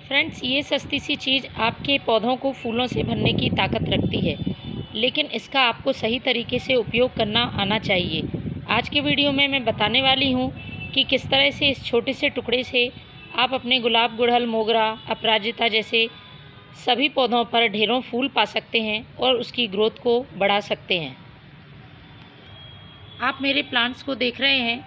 Friends, ये सस्ती सी चीज़ आपके पौधों को फूलों से भरने की ताकत रखती है, लेकिन इसका आपको सही तरीके से उपयोग करना आना चाहिए। आज के वीडियो में मैं बताने वाली हूँ कि किस तरह से इस छोटे से टुकड़े से आप अपने गुलाब, गुड़हल, मोगरा, अपराजिता जैसे सभी पौधों पर ढेरों फूल पा सकते हैं और उसकी ग्रोथ को बढ़ा सकते हैं। आप मेरे प्लांट्स को देख रहे हैं।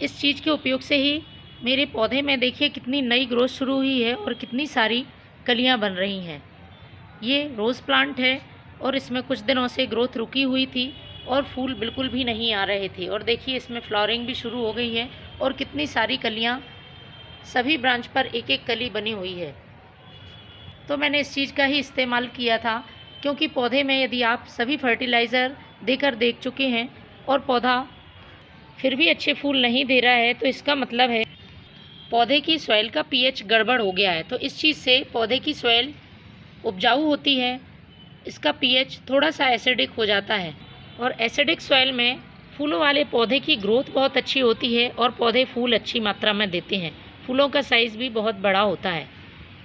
इस चीज़ के उपयोग से ही मेरे पौधे में देखिए कितनी नई ग्रोथ शुरू हुई है और कितनी सारी कलियां बन रही हैं। ये रोज़ प्लांट है और इसमें कुछ दिनों से ग्रोथ रुकी हुई थी और फूल बिल्कुल भी नहीं आ रहे थे, और देखिए इसमें फ्लावरिंग भी शुरू हो गई है और कितनी सारी कलियां, सभी ब्रांच पर एक एक कली बनी हुई है। तो मैंने इस चीज़ का ही इस्तेमाल किया था, क्योंकि पौधे में यदि आप सभी फर्टिलाइज़र देकर देख चुके हैं और पौधा फिर भी अच्छे फूल नहीं दे रहा है, तो इसका मतलब है पौधे की सॉइल का पीएच गड़बड़ हो गया है। तो इस चीज़ से पौधे की सॉइल उपजाऊ होती है, इसका पीएच थोड़ा सा एसिडिक हो जाता है, और एसिडिक सॉइल में फूलों वाले पौधे की ग्रोथ बहुत अच्छी होती है और पौधे फूल अच्छी मात्रा में देते हैं। फूलों का साइज़ भी बहुत बड़ा होता है।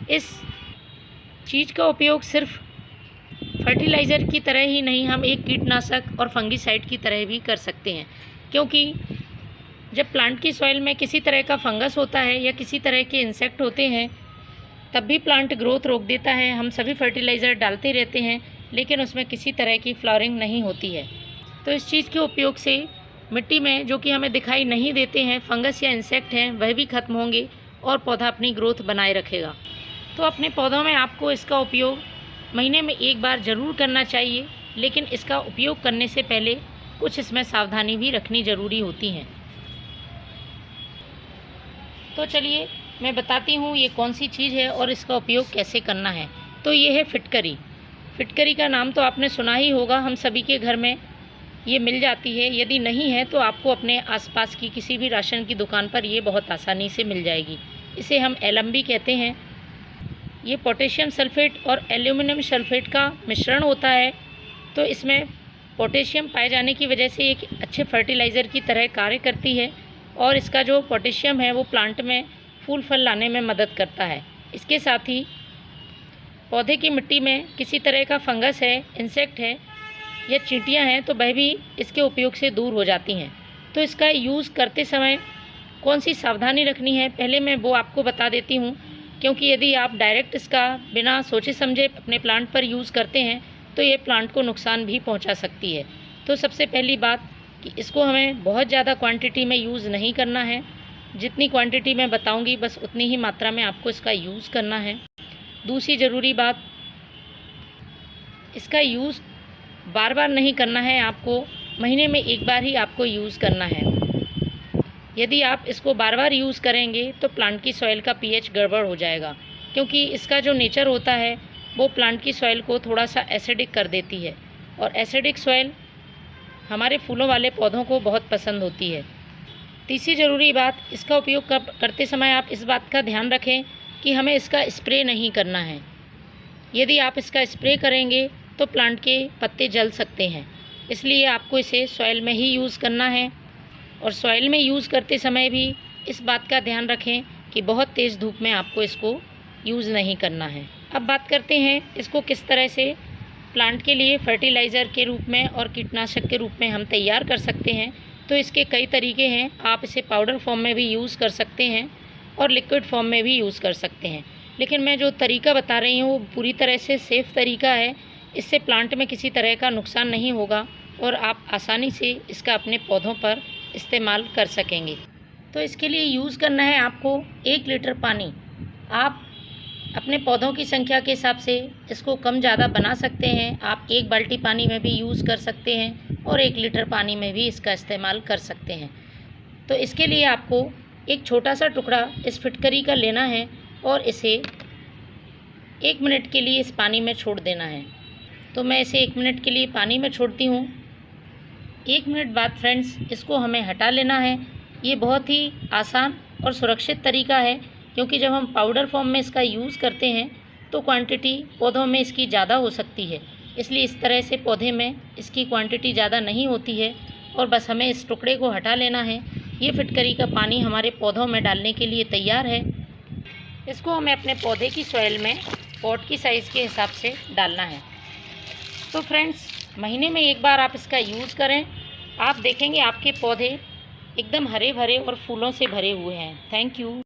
इस चीज़ का उपयोग सिर्फ फर्टिलाइज़र की तरह ही नहीं, हम एक कीटनाशक और फंगीसाइड की तरह भी कर सकते हैं, क्योंकि जब प्लांट की सॉइल में किसी तरह का फंगस होता है या किसी तरह के इंसेक्ट होते हैं, तब भी प्लांट ग्रोथ रोक देता है। हम सभी फर्टिलाइज़र डालते रहते हैं, लेकिन उसमें किसी तरह की फ्लावरिंग नहीं होती है। तो इस चीज़ के उपयोग से मिट्टी में जो कि हमें दिखाई नहीं देते हैं फंगस या इंसेक्ट हैं, वह भी खत्म होंगे और पौधा अपनी ग्रोथ बनाए रखेगा। तो अपने पौधों में आपको इसका उपयोग महीने में एक बार ज़रूर करना चाहिए, लेकिन इसका उपयोग करने से पहले कुछ इसमें सावधानी भी रखनी ज़रूरी होती हैं। तो चलिए मैं बताती हूँ ये कौन सी चीज़ है और इसका उपयोग कैसे करना है। तो ये है फिटकरी। फिटकरी का नाम तो आपने सुना ही होगा, हम सभी के घर में ये मिल जाती है। यदि नहीं है तो आपको अपने आसपास की किसी भी राशन की दुकान पर ये बहुत आसानी से मिल जाएगी। इसे हम एलम भी कहते हैं। ये पोटेशियम सल्फेट और एल्यूमिनियम सल्फेट का मिश्रण होता है। तो इसमें पोटेशियम पाए जाने की वजह से एक अच्छे फर्टिलाइज़र की तरह कार्य करती है, और इसका जो पोटेशियम है वो प्लांट में फूल फल लाने में मदद करता है। इसके साथ ही पौधे की मिट्टी में किसी तरह का फंगस है, इंसेक्ट है या चींटियां हैं, तो वह भी इसके उपयोग से दूर हो जाती हैं। तो इसका यूज़ करते समय कौन सी सावधानी रखनी है, पहले मैं वो आपको बता देती हूँ, क्योंकि यदि आप डायरेक्ट इसका बिना सोचे समझे अपने प्लांट पर यूज़ करते हैं तो ये प्लांट को नुकसान भी पहुँचा सकती है। तो सबसे पहली बात कि इसको हमें बहुत ज़्यादा क्वांटिटी में यूज़ नहीं करना है। जितनी क्वांटिटी मैं बताऊंगी बस उतनी ही मात्रा में आपको इसका यूज़ करना है। दूसरी ज़रूरी बात, इसका यूज़ बार बार नहीं करना है, आपको महीने में एक बार ही आपको यूज़ करना है। यदि आप इसको बार बार यूज़ करेंगे तो प्लांट की सॉइल का पीएच गड़बड़ हो जाएगा, क्योंकि इसका जो नेचर होता है वो प्लांट की सॉइल को थोड़ा सा एसिडिक कर देती है, और एसिडिक सॉइल हमारे फूलों वाले पौधों को बहुत पसंद होती है। तीसरी ज़रूरी बात, इसका उपयोग करते समय आप इस बात का ध्यान रखें कि हमें इसका स्प्रे नहीं करना है। यदि आप इसका स्प्रे करेंगे तो प्लांट के पत्ते जल सकते हैं, इसलिए आपको इसे सॉइल में ही यूज़ करना है। और सॉइल में यूज़ करते समय भी इस बात का ध्यान रखें कि बहुत तेज़ धूप में आपको इसको यूज़ नहीं करना है। अब बात करते हैं इसको किस तरह से प्लांट के लिए फर्टिलाइज़र के रूप में और कीटनाशक के रूप में हम तैयार कर सकते हैं। तो इसके कई तरीके हैं। आप इसे पाउडर फॉर्म में भी यूज़ कर सकते हैं और लिक्विड फॉर्म में भी यूज़ कर सकते हैं, लेकिन मैं जो तरीका बता रही हूँ वो पूरी तरह से सेफ़ तरीका है। इससे प्लांट में किसी तरह का नुकसान नहीं होगा और आप आसानी से इसका अपने पौधों पर इस्तेमाल कर सकेंगे। तो इसके लिए यूज़ करना है आपको 1 लीटर पानी। आप अपने पौधों की संख्या के हिसाब से इसको कम ज़्यादा बना सकते हैं। आप 1 बाल्टी पानी में भी यूज़ कर सकते हैं और 1 लीटर पानी में भी इसका इस्तेमाल कर सकते हैं। तो इसके लिए आपको एक छोटा सा टुकड़ा इस फिटकरी का लेना है और इसे 1 मिनट के लिए इस पानी में छोड़ देना है। तो मैं इसे 1 मिनट के लिए पानी में छोड़ती हूँ। 1 मिनट बाद फ्रेंड्स इसको हमें हटा लेना है। ये बहुत ही आसान और सुरक्षित तरीका है, क्योंकि जब हम पाउडर फॉर्म में इसका यूज़ करते हैं तो क्वांटिटी पौधों में इसकी ज़्यादा हो सकती है, इसलिए इस तरह से पौधे में इसकी क्वांटिटी ज़्यादा नहीं होती है और बस हमें इस टुकड़े को हटा लेना है। ये फिटकरी का पानी हमारे पौधों में डालने के लिए तैयार है। इसको हमें अपने पौधे की सॉइल में पॉट की साइज़ के हिसाब से डालना है। तो फ्रेंड्स, महीने में एक बार आप इसका यूज़ करें, आप देखेंगे आपके पौधे एकदम हरे भरे और फूलों से भरे हुए हैं। Thank you.